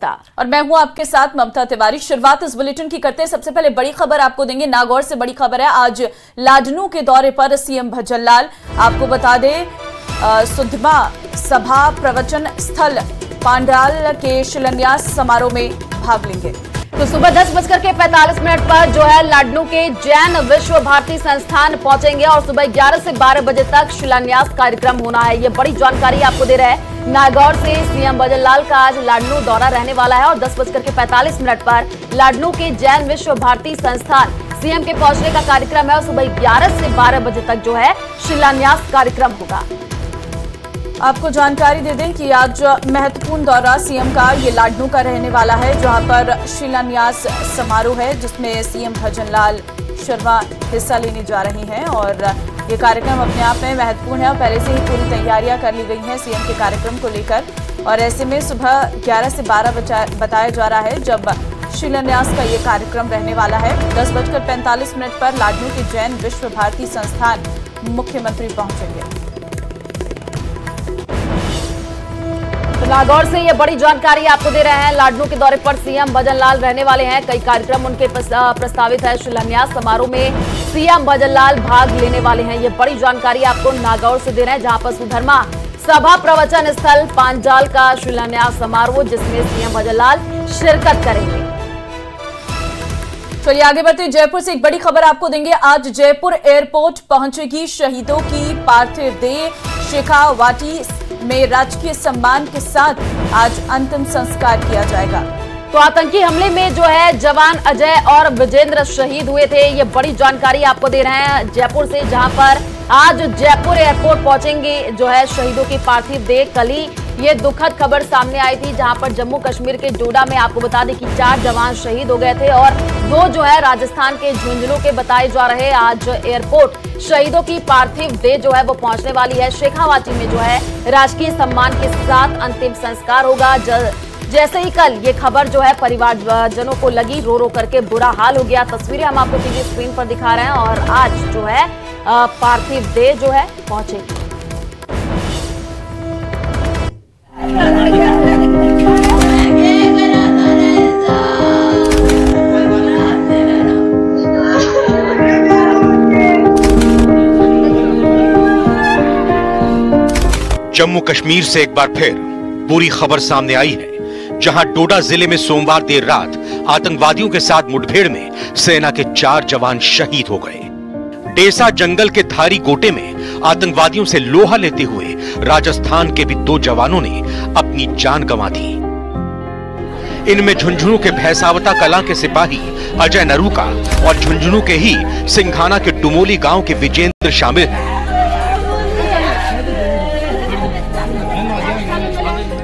और मैं हूं आपके साथ ममता तिवारी। शुरुआत इस बुलेटिन की करते हैं। सबसे पहले बड़ी खबर आपको देंगे, नागौर से बड़ी खबर है। आज लाडनू के दौरे पर सीएम भजनलाल। आपको बता दें सुधमा सभा प्रवचन स्थल पांडाल के शिलान्यास समारोह में भाग लेंगे। तो सुबह 10:45 पर जो है लाडनू के जैन विश्व भारती संस्थान पहुंचेंगे और सुबह 11 से 12 बजे तक शिलान्यास कार्यक्रम होना है। ये बड़ी जानकारी आपको दे रहे हैं। नागौर से सीएम भजनलाल का आज लाडनू दौरा रहने वाला है और 10:45 पर लाडनू के जैन विश्व भारती संस्थान सीएम के पहुंचने का कार्यक्रम है और सुबह 11 से 12 बजे तक जो है शिलान्यास कार्यक्रम होगा। आपको जानकारी दे दें कि आज महत्वपूर्ण दौरा सीएम का ये लाडनू का रहने वाला है, जहां पर शिलान्यास समारोह है जिसमें सीएम भजनलाल शर्मा हिस्सा लेने जा रहे हैं और ये कार्यक्रम अपने आप में महत्वपूर्ण है और पहले से ही पूरी तैयारियां कर ली गई हैं सीएम के कार्यक्रम को लेकर। और ऐसे में सुबह 11 से 12 बताया जा रहा है जब शिलान्यास का ये कार्यक्रम रहने वाला है। 10:45 पर लाडनू के जैन विश्व भारती संस्थान मुख्यमंत्री पहुंचेंगे। तो नागौर से ये बड़ी जानकारी आपको दे रहे हैं। लाडनू के दौरे पर सीएम भजनलाल रहने वाले हैं। कई कार्यक्रम उनके प्रस्तावित है। शिलान्यास समारोह में सीएम भजनलाल भाग लेने वाले हैं। ये बड़ी जानकारी आपको नागौर से दे रहे हैं, जहां पर सुधर्मा सभा प्रवचन स्थल पांडाल का शिलान्यास समारोह जिसमें सीएम भजनलाल शिरकत करेंगे। चलिए आगे बढ़ते। जयपुर से एक बड़ी खबर आपको देंगे। आज जयपुर एयरपोर्ट पहुंचेगी शहीदों की पार्थिव देह। शेखावाटी में राजकीय सम्मान के साथ आज अंतिम संस्कार किया जाएगा। तो आतंकी हमले में जो है जवान अजय और विजेंद्र शहीद हुए थे। ये बड़ी जानकारी आपको दे रहे हैं जयपुर से, जहां पर आज जयपुर एयरपोर्ट पहुंचेंगे जो है शहीदों की पार्थिव देह। कल ही ये दुखद खबर सामने आई थी, जहां पर जम्मू कश्मीर के डोडा में आपको बता दें कि 4 जवान शहीद हो गए थे और 2 जो है राजस्थान के झुंझुनू के बताए जा रहे। आज एयरपोर्ट शहीदों की पार्थिव देह जो है वो पहुंचने वाली है। शेखावाटी में जो है राजकीय सम्मान के साथ अंतिम संस्कार होगा। जैसे ही कल ये खबर जो है परिवारजनों को लगी, रो रो करके बुरा हाल हो गया। तस्वीरें हम आपको टीवी स्क्रीन पर दिखा रहे हैं और आज जो है पार्थिव देह जो है पहुंचेगी। जम्मू कश्मीर से एक बार फिर बुरी खबर सामने आई है, जहां डोडा जिले में सोमवार देर रात आतंकवादियों के साथ मुठभेड़ में सेना के 4 जवान शहीद हो गए। डेसा जंगल के धारी गोटे में आतंकवादियों से लोहा लेते हुए राजस्थान के भी 2 जवानों ने अपनी जान गंवा दी। इनमें झुंझुनू के भैसावता कला के सिपाही अजय नरूका और झुंझुनू के ही सिंघाना के डुमोली गांव के विजेंद्र शामिल हैं।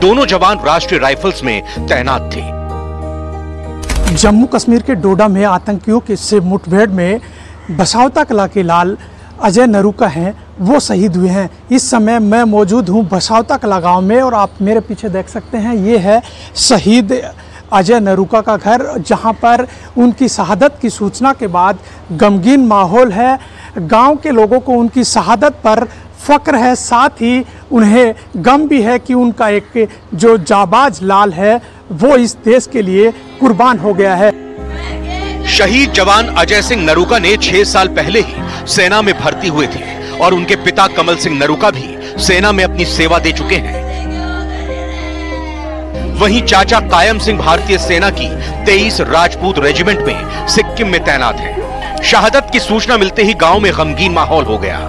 दोनों जवान राष्ट्रीय राइफल्स में तैनात थे। जम्मू कश्मीर के डोडा में आतंकियों के से मुठभेड़ में बसावता कला के लाल अजय नरूका हैं, वो शहीद हुए हैं। इस समय मैं मौजूद हूँ बसावता कला गांव में और आप मेरे पीछे देख सकते हैं ये है शहीद अजय नरूका का घर, जहां पर उनकी शहादत की सूचना के बाद गमगीन माहौल है। गांव के लोगों को उनकी शहादत पर फक्र है, साथ ही उन्हें गम भी है कि उनका एक जो जाबाज लाल है वो इस देश के लिए कुर्बान हो गया है। शहीद जवान अजय सिंह नरूका ने 6 साल पहले ही सेना में भर्ती हुए थे और उनके पिता कमल सिंह नरूका भी सेना में अपनी सेवा दे चुके हैं। वहीं चाचा कायम सिंह भारतीय सेना की 23 राजपूत रेजिमेंट में सिक्किम में तैनात हैं। शहादत की सूचना मिलते ही गांव में गमगीन माहौल हो गया।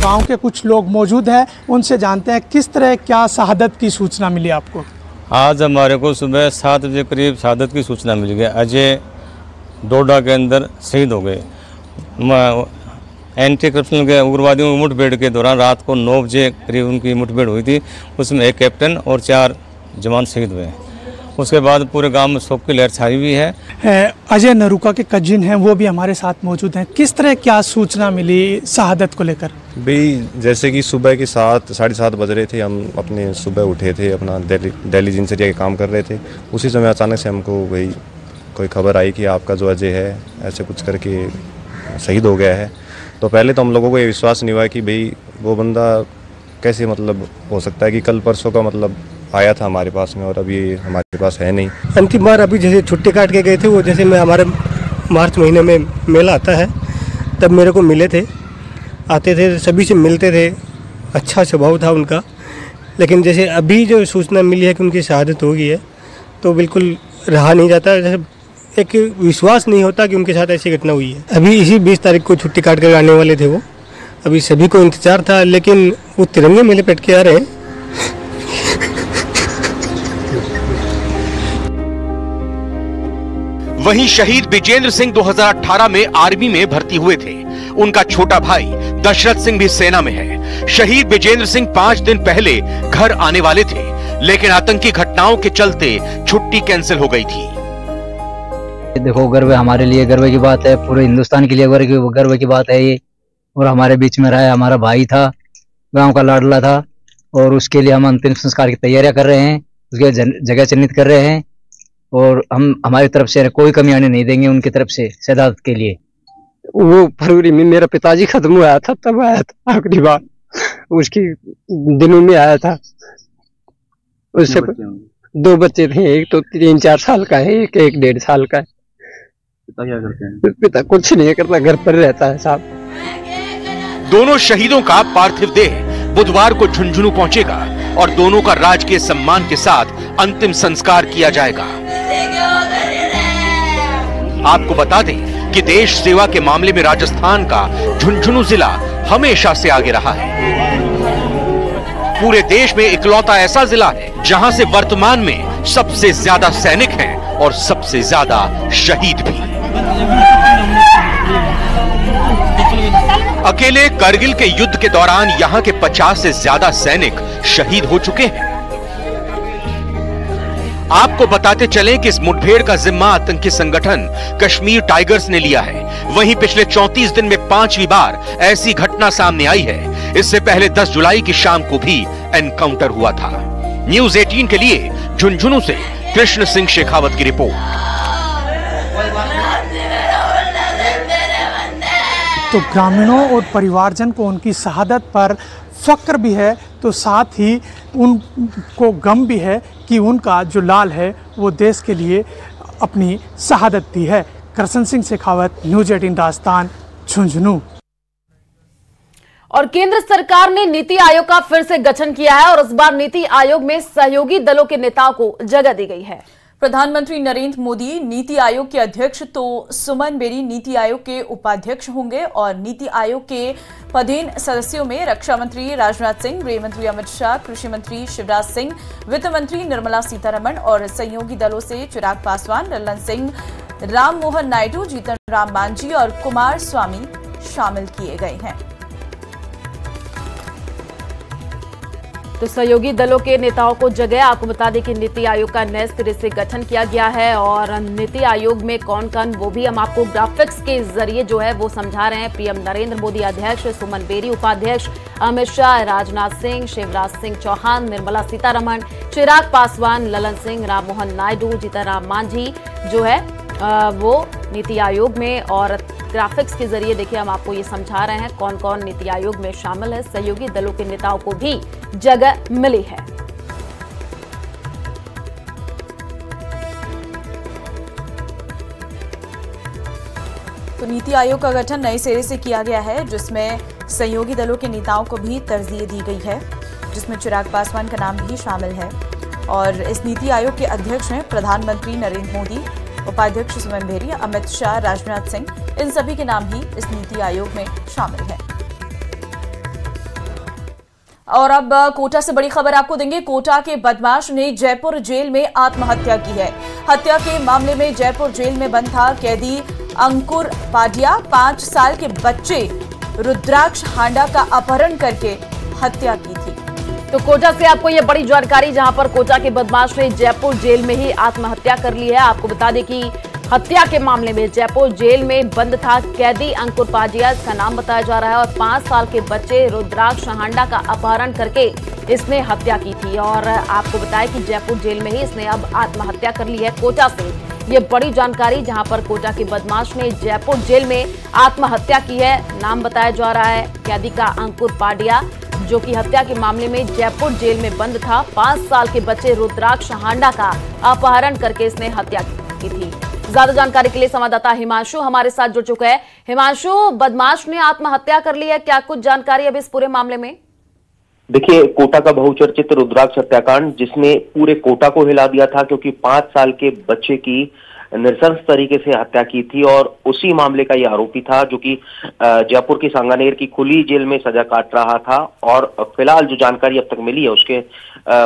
गांव के कुछ लोग मौजूद हैं, उनसे जानते हैं किस तरह क्या शहादत की सूचना मिली आपको। आज हमारे को सुबह 7 बजे करीब शहादत की सूचना मिल गई। अजय डोडा के अंदर शहीद हो गए। एंटी करप्शन के उग्रवादियों की मुठभेड़ के दौरान रात को 9 बजे करीब उनकी मुठभेड़ हुई थी। उसमें एक कैप्टन और 4 जवान शहीद हुए। उसके बाद पूरे गांव में शोक की लहर छाई हुई है। अजय नरूका के कजिन हैं, वो भी हमारे साथ मौजूद हैं। किस तरह क्या सूचना मिली शहादत को लेकर? भाई जैसे कि सुबह के 7 साढ़े 7 बज रहे थे, हम अपने सुबह उठे थे, अपना दिल्ली दिनचर्या के काम कर रहे थे। उसी समय अचानक से हमको वही कोई खबर आई कि आपका जो अजय है ऐसे कुछ करके शहीद हो गया है। तो पहले तो हम लोगों को ये विश्वास नहीं हुआ कि भाई वो बंदा कैसे मतलब हो सकता है कि कल परसों का मतलब आया था हमारे पास में और अभी हमारे पास है नहीं। अंतिम बार अभी जैसे छुट्टी काट के गए थे वो, जैसे मैं हमारे मार्च महीने में मेला आता है तब मेरे को मिले थे, आते थे सभी से मिलते थे, अच्छा स्वभाव था उनका। लेकिन जैसे अभी जो सूचना मिली है कि उनकी शहादत हो गई है तो बिल्कुल रहा नहीं जाता, जैसे एक विश्वास नहीं होता कि उनके साथ ऐसी घटना हुई है। अभी इसी 20 तारीख को छुट्टी काट कर आने वाले थे वो, अभी सभी को इंतजार था लेकिन वो तिरंगे में लपेट के आ रहे हैं। वहीं शहीद विजेंद्र सिंह 2018 में आर्मी में भर्ती हुए थे। उनका छोटा भाई दशरथ सिंह भी सेना में है। शहीद विजेंद्र सिंह 5 दिन पहले घर आने वाले थे, लेकिन आतंकी घटनाओं के चलते छुट्टी कैंसिल हो गई थी। देखो, गर्व हमारे लिए गर्व की बात है, पूरे हिंदुस्तान के लिए गर्व की बात है ये। और हमारे बीच में रहा, हमारा भाई था, गांव का लाडला था, और उसके लिए हम अंतिम संस्कार की तैयारियां कर रहे हैं, उसके जगह चिन्हित कर रहे हैं, और हम हमारी तरफ से कोई कमी आने नहीं देंगे उनकी तरफ से शहादत के लिए। वो फरवरी में मेरा पिताजी खत्म हुआ था, तब आया था आखिरी बार, उसकी दिनों में आया था। उससे 2 बच्चे थे, एक तो 3-4 साल का है, एक 1.5 साल का है। पिता क्या करते हैं? पिता कुछ नहीं करता, घर पर रहता है साहब। दोनों शहीदों का पार्थिव देह बुधवार को झुंझुनू पहुंचेगा और दोनों का राजकीय सम्मान के साथ अंतिम संस्कार किया जाएगा। आपको बता दें कि देश सेवा के मामले में राजस्थान का झुंझुनू जिला हमेशा से आगे रहा है। पूरे देश में इकलौता ऐसा जिला है जहां से वर्तमान में सबसे ज्यादा सैनिक हैं और सबसे ज्यादा शहीद भी। अकेले करगिल के युद्ध के दौरान यहां के 50 से ज्यादा सैनिक शहीद हो चुके हैं। आपको बताते चलें कि इस मुठभेड़ का जिम्मा आतंकी संगठन कश्मीर टाइगर्स ने लिया है। वहीं पिछले 34 दिन में 5वीं बार ऐसी घटना सामने आई है। इससे पहले 10 जुलाई की शाम को भी एनकाउंटर हुआ था। न्यूज़ 18 के लिए झुंझुनू से कृष्ण सिंह शेखावत की रिपोर्ट। तो ग्रामीणों और परिवारजन को उनकी शहादत पर फक्र भी है, तो साथ ही उनको गम भी है कि उनका जो लाल है वो देश के लिए अपनी शहादत दी है। कृष्ण सिंह शेखावत, न्यूज़ 18 राजस्थान, झुंझुनू। और केंद्र सरकार ने नीति आयोग का फिर से गठन किया है और इस बार नीति आयोग में सहयोगी दलों के नेताओं को जगह दी गई है। प्रधानमंत्री नरेंद्र मोदी नीति आयोग के अध्यक्ष तो सुमन बेरी नीति आयोग के उपाध्यक्ष होंगे और नीति आयोग के पदेन सदस्यों में रक्षा मंत्री राजनाथ सिंह, गृह मंत्री अमित शाह, कृषि मंत्री शिवराज सिंह, वित्त मंत्री निर्मला सीतारमण और सहयोगी दलों से चिराग पासवान, ललन सिंह, राम मोहन नायडू, जीतन राम मांझी और कुमार स्वामी शामिल किए गए हैं। तो सहयोगी दलों के नेताओं को जगह, आपको बता दें कि नीति आयोग का नए सिरे से गठन किया गया है और नीति आयोग में कौन कौन, वो भी हम आपको ग्राफिक्स के जरिए जो है वो समझा रहे हैं। पीएम नरेंद्र मोदी अध्यक्ष, सुमन बेरी उपाध्यक्ष, अमित शाह, राजनाथ सिंह, शिवराज सिंह चौहान, निर्मला सीतारमण, चिराग पासवान, ललन सिंह, राम मोहन नायडू, जीतन राम मांझी जो है वो नीति आयोग में। और ग्राफिक्स के जरिए देखिए हम आपको ये समझा रहे हैं कौन कौन नीति आयोग में शामिल है। सहयोगी दलों के नेताओं को भी जगह मिली है। तो नीति आयोग का गठन नए सिरे से किया गया है, जिसमें सहयोगी दलों के नेताओं को भी तरजीह दी गई है, जिसमें चिराग पासवान का नाम भी शामिल है। और इस नीति आयोग के अध्यक्ष हैं प्रधानमंत्री नरेंद्र मोदी, उपाध्यक्ष सुमन बेरी, अमित शाह, राजनाथ सिंह, इन सभी के नाम ही इस नीति आयोग में शामिल है। और अब कोटा से बड़ी खबर आपको देंगे। कोटा के बदमाश ने जयपुर जेल में आत्महत्या की है। हत्या के मामले में जयपुर जेल में बंद था कैदी अंकुर पाडिया। 5 साल के बच्चे रुद्राक्ष हांडा का अपहरण करके हत्या की थी। तो कोटा से आपको ये बड़ी जानकारी, जहां पर कोटा के बदमाश ने जयपुर जेल में ही आत्महत्या कर ली है। आपको बता दें कि हत्या के मामले में जयपुर जेल में बंद था कैदी अंकुर पाडिया, इसका नाम बताया जा रहा है, और 5 साल के बच्चे रुद्राक्ष हांडा का अपहरण करके इसने हत्या की थी। और आपको बताया कि जयपुर जेल में ही इसने अब आत्महत्या कर ली है। कोटा से ये बड़ी जानकारी, जहां पर कोटा के बदमाश ने जयपुर जेल में आत्महत्या की है। नाम बताया जा रहा है कैदी का अंकुर पाडिया, जो कि हत्या के मामले में जयपुर जेल में बंद था। 5 साल के बच्चे रुद्राक्ष हांडा का अपहरण करके इसने हत्या की थी। ज्यादा जानकारी के लिए संवाददाता हिमांशु हमारे साथ जुड़ चुका है। हिमांशु, बदमाश ने आत्महत्या कर ली है, क्या कुछ जानकारी अब इस पूरे मामले में? देखिए, कोटा का बहुचर्चित रुद्राक्ष हत्याकांड जिसने पूरे कोटा को हिला दिया था, क्योंकि 5 साल के बच्चे की नृशंस तरीके से हत्या की थी और उसी मामले का यह आरोपी था, जो कि जयपुर की सांगानेर की खुली जेल में सजा काट रहा था। और फिलहाल जो जानकारी अब तक मिली है उसके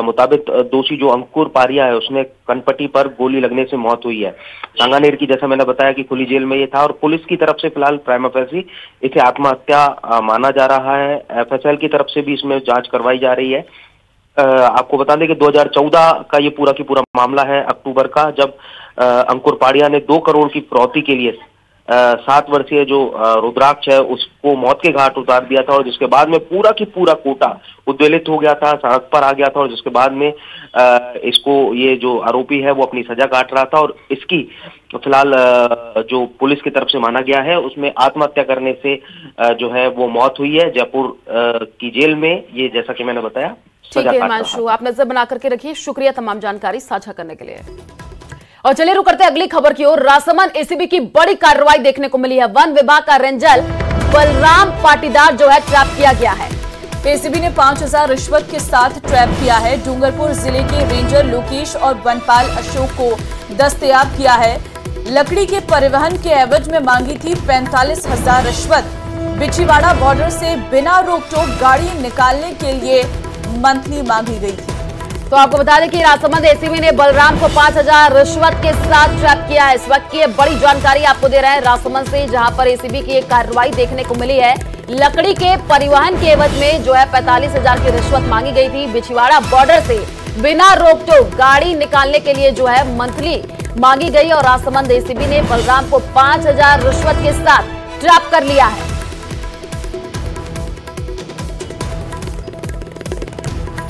मुताबिक दोषी जो अंकुर पारिया है, उसने कनपट्टी पर गोली लगने से मौत हुई है। सांगानेर की, जैसा मैंने बताया, कि खुली जेल में ये था और पुलिस की तरफ से फिलहाल प्राइमा फेसी इसे आत्महत्या माना जा रहा है। FSL की तरफ से भी इसमें जांच करवाई जा रही है। आपको बता दें कि 2014 का ये पूरा की पूरा मामला है, अक्टूबर का, जब अंकुर पाडिया ने 2 करोड़ की फिरौती के लिए 7 वर्षीय जो रुद्राक्ष है उसको मौत के घाट उतार दिया था, और जिसके बाद में पूरा की पूरा कोटा उद्वेलित हो गया था, सड़क पर आ गया था। और जिसके बाद में इसको, ये जो आरोपी है वो अपनी सजा काट रहा था और इसकी फिलहाल जो पुलिस की तरफ से माना गया है उसमें आत्महत्या करने से जो है वो मौत हुई है जयपुर की जेल में। ये जैसा कि मैंने बताया। ठीक है हिमांशु, आप नजर बना करके रखिए। शुक्रिया तमाम जानकारी साझा करने के लिए। और चलिए रुक करते अगली खबर की ओर। राजसमंद एसीबी की बड़ी कार्रवाई देखने को मिली है। वन विभाग का रेंजर बलराम पाटीदार जो है ट्रैप किया गया है। एसीबी ने 5000 रिश्वत के साथ ट्रैप किया है। डूंगरपुर जिले के रेंजर लोकेश और वनपाल अशोक को दस्तयाब किया है। लकड़ी के परिवहन के एवज में मांगी थी 45,000 रिश्वत। बिछीवाड़ा बॉर्डर से बिना रोक-टोक गाड़ी निकालने के लिए मंथली मांगी गई थी। तो आपको बता दें कि राजसमंद एसीबी ने बलराम को 5000 रिश्वत के साथ ट्रैप किया है। इस वक्त की बड़ी जानकारी आपको दे रहे हैं राजसमंद से, जहां पर एसीबी की एक कार्रवाई देखने को मिली है। लकड़ी के परिवहन के एवज में जो है 45,000 की रिश्वत मांगी गई थी। बिछीवाड़ा बॉर्डर से बिना रोक-टोक गाड़ी निकालने के लिए जो है मंथली मांगी गई और राजसमंद एसीबी ने बलराम को 5000 रिश्वत के साथ ट्रैप कर लिया है।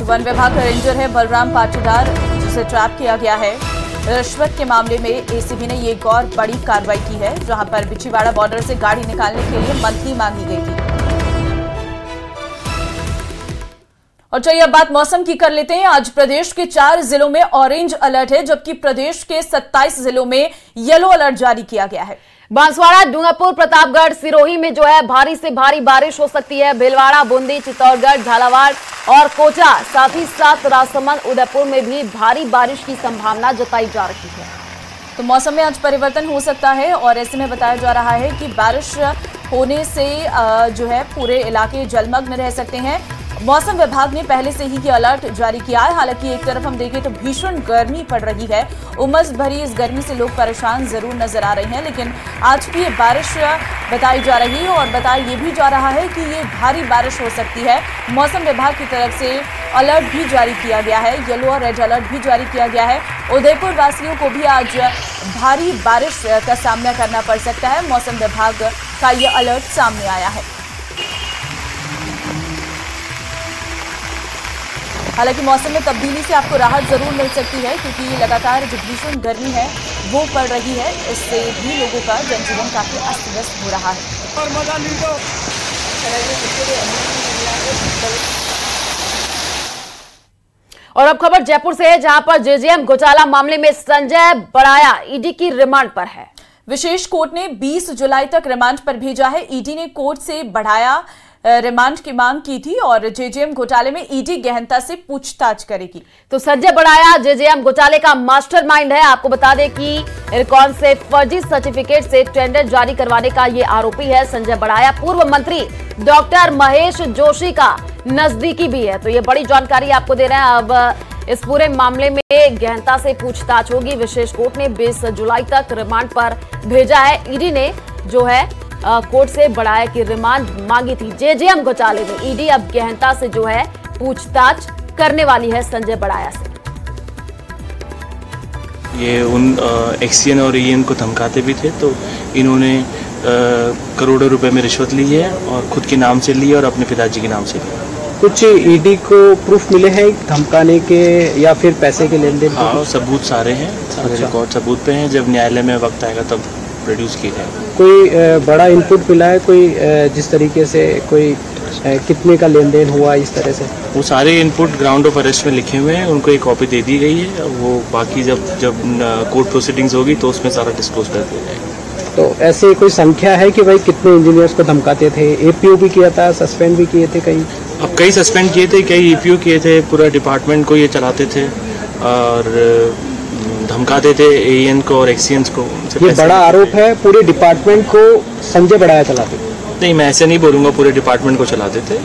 वन विभाग का रेंजर है बलराम पाटीदार, जिसे ट्रैप किया गया है। रिश्वत के मामले में एसीबी ने एक और बड़ी कार्रवाई की है, जहां पर बिछीवाड़ा बॉर्डर से गाड़ी निकालने के लिए मंथली मांगी गई थी। और चलिए अब बात मौसम की कर लेते हैं। आज प्रदेश के 4 जिलों में ऑरेंज अलर्ट है, जबकि प्रदेश के 27 जिलों में येलो अलर्ट जारी किया गया है। बांसवाड़ा, डूंगरपुर, प्रतापगढ़, सिरोही में जो है भारी से भारी बारिश हो सकती है। भीलवाड़ा, बूंदी, चित्तौड़गढ़, झालावाड़ और कोटा, साथ ही साथ राजसमंद, उदयपुर में भी भारी बारिश की संभावना जताई जा रही है। तो मौसम में आज परिवर्तन हो सकता है और ऐसे में बताया जा रहा है कि बारिश होने से जो है पूरे इलाके जलमग्न रह सकते हैं। मौसम विभाग ने पहले से ही ये अलर्ट जारी किया है। हालांकि एक तरफ हम देखें तो भीषण गर्मी पड़ रही है, उमस भरी इस गर्मी से लोग परेशान जरूर नजर आ रहे हैं, लेकिन आज भी ये बारिश बताई जा रही है और बताया ये भी जा रहा है कि ये भारी बारिश हो सकती है। मौसम विभाग की तरफ से अलर्ट भी जारी किया गया है, येलो और रेड अलर्ट भी जारी किया गया है। उदयपुर वासियों को भी आज भारी बारिश का सामना करना पड़ सकता है। मौसम विभाग का ये अलर्ट सामने आया है। हालांकि मौसम में तब्दीली से आपको राहत जरूर मिल सकती है, क्योंकि लगातार जो भीषण गर्मी है वो पड़ रही है, इससे भी लोगों का जनजीवन काफी अस्त व्यस्त हो रहा है। और अब खबर जयपुर से है, जहां पर जेजेएम घोटाला मामले में संजय बड़ाया ईडी की रिमांड पर है। विशेष कोर्ट ने 20 जुलाई तक रिमांड पर भेजा है। ईडी ने कोर्ट से बढ़ाया रिमांड की मांग की थी और जेजेएम घोटाले में ईडी गहनता से पूछताछ करेगी। तो संजय बड़ाया जेजेएम घोटाले का मास्टरमाइंड है। आपको बता दें कि इरकॉन से फर्जी सर्टिफिकेट से टेंडर जारी करवाने का ये आरोपी है। संजय बड़ाया पूर्व मंत्री डॉक्टर महेश जोशी का नजदीकी भी है। तो ये बड़ी जानकारी आपको दे रहे हैं। अब इस पूरे मामले में गहनता से पूछताछ होगी। विशेष कोर्ट ने 20 जुलाई तक रिमांड पर भेजा है। ईडी ने जो है कोर्ट से बड़ाया की रिमांड मांगी थी। जेजेएम घोटाले में ईडी अब गहनता से जो है पूछताछ करने वाली है संजय बड़ाया से। ये उन एक्सीएन और ईएन को धमकाते भी थे, तो इन्होंने करोड़ों रुपए में रिश्वत ली है और खुद के नाम से ली और अपने पिताजी के नाम से ली। कुछ ईडी को प्रूफ मिले हैं धमकाने के या फिर पैसे के लेन देन? हाँ, सबूत सारे हैं, सारे रिकॉर्ड सबूत पे हैं। जब न्यायालय में वक्त आएगा तब प्रोड्यूस किया जाएगा। कोई बड़ा इनपुट मिला है, कोई जिस तरीके से कोई कितने का लेन देन हुआ इस तरह से? वो सारे इनपुट ग्राउंड ऑफ अरेस्ट में लिखे हुए हैं, उनको एक कॉपी दे दी गई है। वो बाकी जब कोर्ट प्रोसीडिंग्स होगी तो उसमें सारा डिस्क्लोज कर दिया जाएगा। तो ऐसे कोई संख्या है कि भाई कितने इंजीनियर्स को धमकाते थे? एपीओ भी किया था, सस्पेंड भी किए थे कई? अब कई सस्पेंड किए थे, कई ईपीओ किए थे। पूरा डिपार्टमेंट को ये चलाते थे और धमकाते थे एएन को और एक्सीएंस को। ये बड़ा आरोप है, पूरे डिपार्टमेंट को संजय बढ़ाया चलाते थे? नहीं, मैं ऐसे नहीं बोलूँगा, पूरे डिपार्टमेंट को चलाते थे।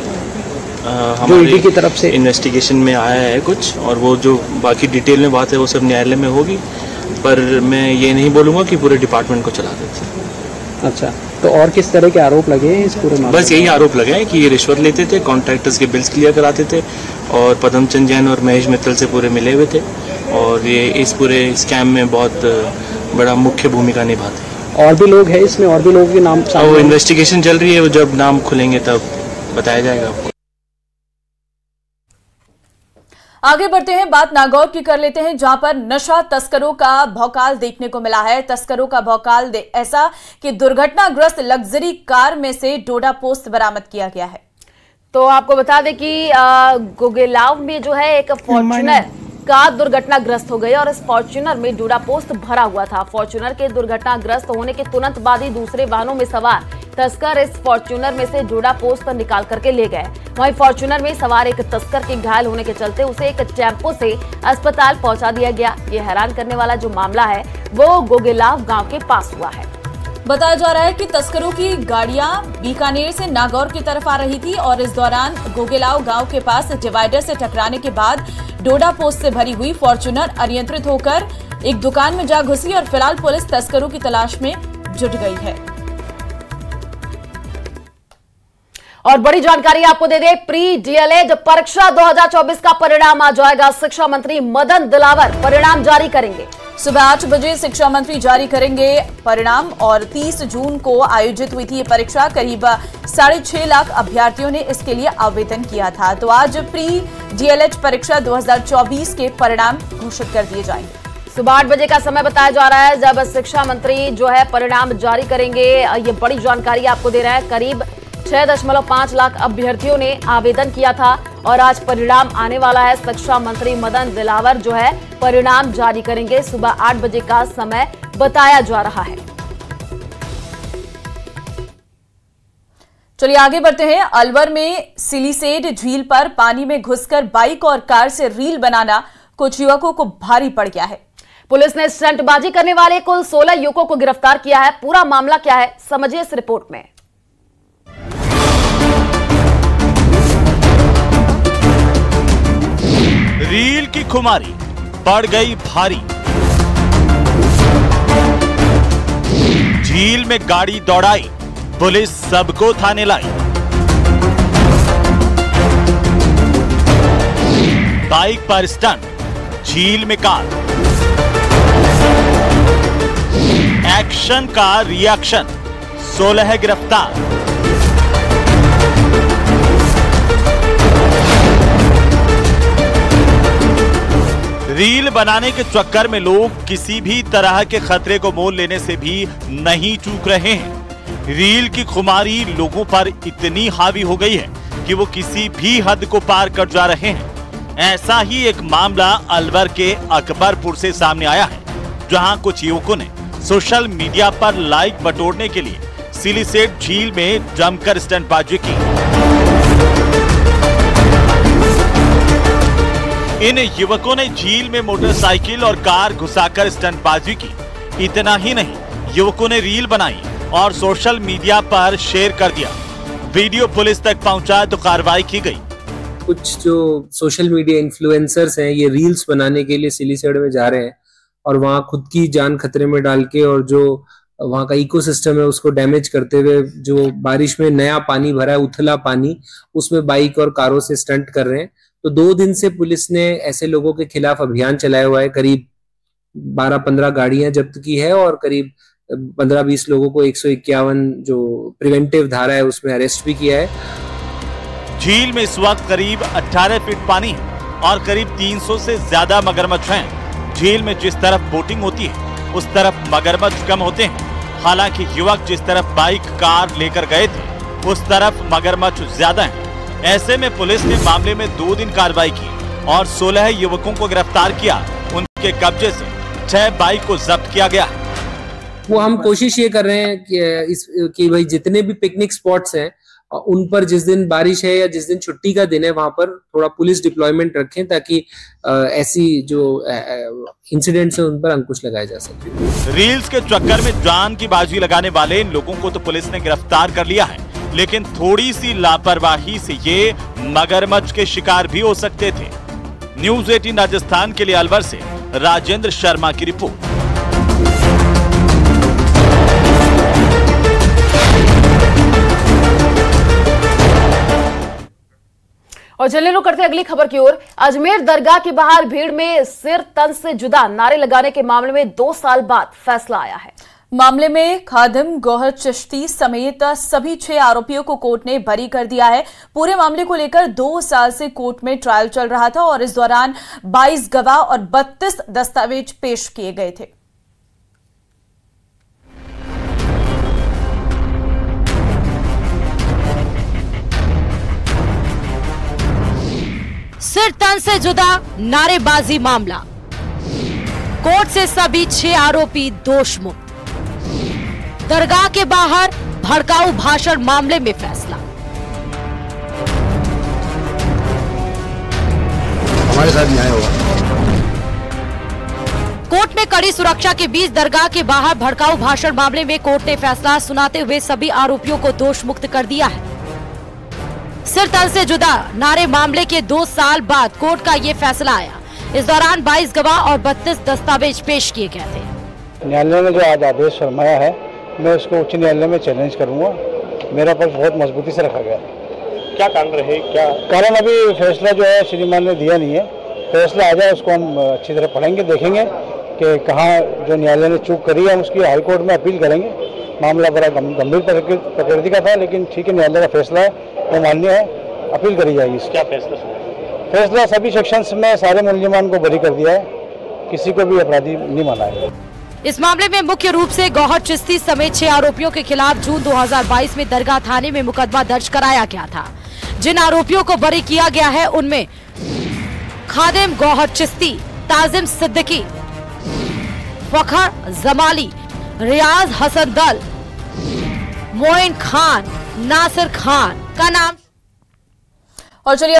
जो ईडी की तरफ से इन्वेस्टिगेशन में आया है कुछ, और वो जो बाकी डिटेल में बात है वो सब न्यायालय में होगी, पर मैं ये नहीं बोलूँगा कि पूरे डिपार्टमेंट को चलाते थे। अच्छा, तो और किस तरह के आरोप लगे हैं इस पूरे मामले? बस यही आरोप लगे हैं कि ये रिश्वत लेते थे, कॉन्ट्रैक्टर्स के बिल्स क्लियर कराते थे, और पदमचंद जैन और महेश मित्तल से पूरे मिले हुए थे, और ये इस पूरे स्कैम में बहुत बड़ा मुख्य भूमिका निभाते हैं। और भी लोग हैं इसमें? और भी लोगों के नाम? वो इन्वेस्टिगेशन चल रही है, वो जब नाम खुलेंगे तब बताया जाएगा आपको। आगे बढ़ते हैं, बात नागौर की कर लेते हैं, जहां पर नशा तस्करों का भौकाल देखने को मिला है। तस्करों का भौकाल ऐसा कि दुर्घटनाग्रस्त लग्जरी कार में से डोडा पोस्ट बरामद किया गया है। तो आपको बता दें कि गोगेलाव में जो है एक फॉर्च्यूनर कार दुर्घटनाग्रस्त हो गई और इस फॉर्च्यूनर में डोडा पोस्ट भरा हुआ था। फॉर्च्यूनर के दुर्घटनाग्रस्त होने के तुरंत बाद ही दूसरे वाहनों में सवार तस्कर इस फॉर्च्यूनर में से डोडा पोस्ट निकाल करके ले गए। वहीं फॉर्च्यूनर में सवार एक तस्कर के घायल होने के चलते उसे एक टेम्पो से अस्पताल पहुंचा दिया गया। ये हैरान करने वाला जो मामला है वो गोगेलाव गांव के पास हुआ है। बताया जा रहा है कि तस्करों की गाड़ियां बीकानेर से नागौर की तरफ आ रही थी और इस दौरान गोगेलाव गांव के पास डिवाइडर से टकराने के बाद डोडा पोस्ट से भरी हुई फॉर्च्यूनर अनियंत्रित होकर एक दुकान में जा घुसी और फिलहाल पुलिस तस्करों की तलाश में जुट गई है। और बड़ी जानकारी आपको दे दे, प्री डीएलएड परीक्षा 2024 का परिणाम आ जाएगा। शिक्षा मंत्री मदन दिलावर परिणाम जारी करेंगे। सुबह 8 बजे शिक्षा मंत्री जारी करेंगे परिणाम और 30 जून को आयोजित हुई थी ये परीक्षा। करीब 6.5 लाख अभ्यर्थियों ने इसके लिए आवेदन किया था। तो आज प्री डीएलएड परीक्षा 2024 के परिणाम घोषित कर दिए जाएंगे। सुबह 8 बजे का समय बताया जा रहा है जब शिक्षा मंत्री जो है परिणाम जारी करेंगे। ये बड़ी जानकारी आपको दे रहा है। करीब 6.5 लाख अभ्यर्थियों ने आवेदन किया था और आज परिणाम आने वाला है। शिक्षा मंत्री मदन दिलावर जो है परिणाम जारी करेंगे। सुबह 8 बजे का समय बताया जा रहा है। चलिए आगे बढ़ते हैं। अलवर में सिलीसेड झील पर पानी में घुसकर बाइक और कार से रील बनाना कुछ युवकों को भारी पड़ गया है। पुलिस ने स्टंटबाजी करने वाले कुल 16 युवकों को गिरफ्तार किया है। पूरा मामला क्या है समझिए इस रिपोर्ट में। रील की खुमारी पड़ गई भारी। झील में गाड़ी दौड़ाई, पुलिस सबको थाने लाई। बाइक पर स्टंट, झील में कार। एक्शन का रिएक्शन, 16 गिरफ्तार। रील बनाने के चक्कर में लोग किसी भी तरह के खतरे को मोल लेने से भी नहीं चूक रहे हैं। रील की खुमारी लोगों पर इतनी हावी हो गई है कि वो किसी भी हद को पार कर जा रहे हैं। ऐसा ही एक मामला अलवर के अकबरपुर से सामने आया है, जहां कुछ युवकों ने सोशल मीडिया पर लाइक बटोरने के लिए सिलीसेड झील में जमकर स्टंटबाजी की। इन युवकों ने झील में मोटरसाइकिल और कार घुसाकर स्टंटबाजी की। इतना ही नहीं, युवकों ने रील बनाई और सोशल मीडिया पर शेयर कर दिया। वीडियो पुलिस तक पहुंचा तो कार्रवाई की गई। कुछ जो सोशल मीडिया इन्फ्लुएंसर्स हैं ये रील्स बनाने के लिए सिलीसेड में जा रहे हैं और वहाँ खुद की जान खतरे में डाल के और जो वहाँ का इकोसिस्टम है उसको डैमेज करते हुए, जो बारिश में नया पानी भरा है, उथला पानी, उसमें बाइक और कारों से स्टंट कर रहे हैं। तो 2 दिन से पुलिस ने ऐसे लोगों के खिलाफ अभियान चलाया हुआ है। करीब 12-15 गाड़ियां जब्त की है और करीब 15-20 लोगों को 151 जो प्रिवेंटिव धारा है उसमें अरेस्ट भी किया है। झील में इस वक्त करीब 18 फीट पानी है और करीब 300 से ज्यादा मगरमच्छ हैं। झील में जिस तरफ बोटिंग होती है उस तरफ मगरमच्छ कम होते हैं। हालांकि युवक जिस तरफ बाइक कार लेकर गए थे उस तरफ मगरमच्छ ज्यादा हैं। ऐसे में पुलिस ने मामले में 2 दिन कार्रवाई की और 16 युवकों को गिरफ्तार किया। उनके कब्जे से 6 बाइक को जब्त किया गया। वो हम कोशिश ये कर रहे हैं कि भाई जितने भी पिकनिक स्पॉट्स हैं उन पर जिस दिन बारिश है या जिस दिन छुट्टी का दिन है वहां पर थोड़ा पुलिस डिप्लॉयमेंट रखें ताकि ऐसी जो इंसिडेंट्स हैं उन पर अंकुश लगाया जा सके। रील्स के चक्कर में जान की बाजी लगाने वाले इन लोगों को तो पुलिस ने गिरफ्तार कर लिया है, लेकिन थोड़ी सी लापरवाही से ये मगरमच्छ के शिकार भी हो सकते थे। न्यूज़ 18 राजस्थान के लिए अलवर से राजेंद्र शर्मा की रिपोर्ट। और चलिए लोग करते हैं अगली खबर की ओर। अजमेर दरगाह के बाहर भीड़ में सिर तन से जुदा नारे लगाने के मामले में 2 साल बाद फैसला आया है। मामले में खादिम गौहर चिश्ती समेत सभी 6 आरोपियों को कोर्ट ने बरी कर दिया है। पूरे मामले को लेकर 2 साल से कोर्ट में ट्रायल चल रहा था और इस दौरान 22 गवाह और 32 दस्तावेज पेश किए गए थे। सिर तन से जुदा नारेबाजी मामला, कोर्ट से सभी 6 आरोपी दोष मुक्त। दरगाह के बाहर भड़काऊ भाषण मामले में फैसला। हमारे साथ न्याय होगा। कोर्ट में कड़ी सुरक्षा के बीच दरगाह के बाहर भड़काऊ भाषण मामले में कोर्ट ने फैसला सुनाते हुए सभी आरोपियों को दोष मुक्त कर दिया है। सिर तन से जुदा नारे मामले के 2 साल बाद कोर्ट का ये फैसला आया। इस दौरान 22 गवाह और 32 दस्तावेज पेश किए गए थे। न्यायालय ने जो आज आदेश फरमाया है मैं उसको उच्च न्यायालय में चैलेंज करूंगा। मेरा पक्ष बहुत मजबूती से रखा गया। क्या कारण रहे? क्या कारण अभी फैसला जो है श्रीमान ने दिया नहीं है। फैसला आ जाए उसको हम अच्छी तरह पढ़ेंगे, देखेंगे कि कहाँ जो न्यायालय ने चूक करी है उसकी हाईकोर्ट में अपील करेंगे। मामला बड़ा गंभीर प्रकृति का था, लेकिन ठीक है न्यायालय का फैसला है, वो मान्य है, अपील करी जाएगी। क्या फैसला? फैसला सभी सेक्शंस में सारे मुलजिमान को बरी कर दिया है, किसी को भी अपराधी नहीं माना है। इस मामले में मुख्य रूप से गौहर चिश्ती समेत 6 आरोपियों के खिलाफ जून 2022 में दरगाह थाने में मुकदमा दर्ज कराया गया था। जिन आरोपियों को बरी किया गया है उनमें खादिम गौहर चिश्ती, ताजिम सिद्दीकी, फखर जमाली, रियाज हसन दल, मोइन खान, नासिर खान का नाम। और चलिए